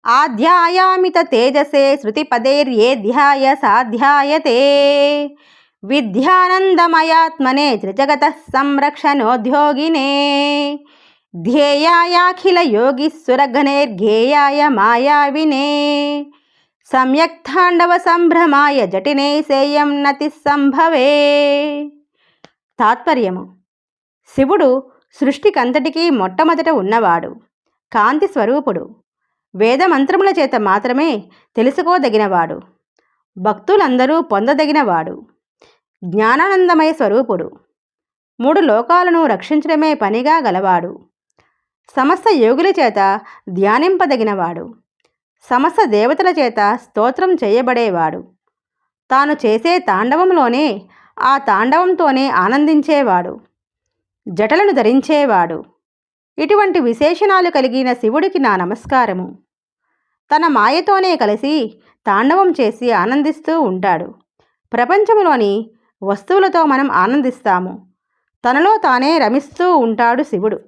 ఆధ్యాయామిత తేజసే శృతిపదేర్యేధ్యాయ సాధ్యాయతే విద్యానందమయాత్మనే త్రిజగత సంరక్షణోద్యోగినే ధ్యేయాయాఖిల యోగీశ్వరగణైర్ఘేయాయ మాయావినే సమ్యక్తాండవ సంభ్రమాయ జటినే సేయం నతి సంభవే. తాత్పర్యము: శివుడు సృష్టికంతటికీ మొట్టమొదట ఉన్నవాడు, కాంతి స్వరూపుడు, వేదమంత్రముల చేత మాత్రమే తెలుసుకోదగినవాడు, భక్తులందరూ పొందదగినవాడు, జ్ఞానానందమయ స్వరూపుడు, మూడు లోకాలను రక్షించడమే పనిగా గలవాడు, సమస్త యోగుల చేత ధ్యానింపదగినవాడు, సమస్త దేవతల చేత స్తోత్రం చేయబడేవాడు, తాను చేసే తాండవంలోనే ఆ తాండవంతోనే ఆనందించేవాడు, జటలను ధరించేవాడు. ఇటువంటి విశేషణాలు కలిగిన శివుడికి నా నమస్కారము. తన మాయతోనే కలిసి తాండవం చేసి ఆనందిస్తూ ఉంటాడు. ప్రపంచంలోని వస్తువులతో మనం ఆనందిస్తాము, తనలో తానే రమిస్తూ ఉంటాడు శివుడు.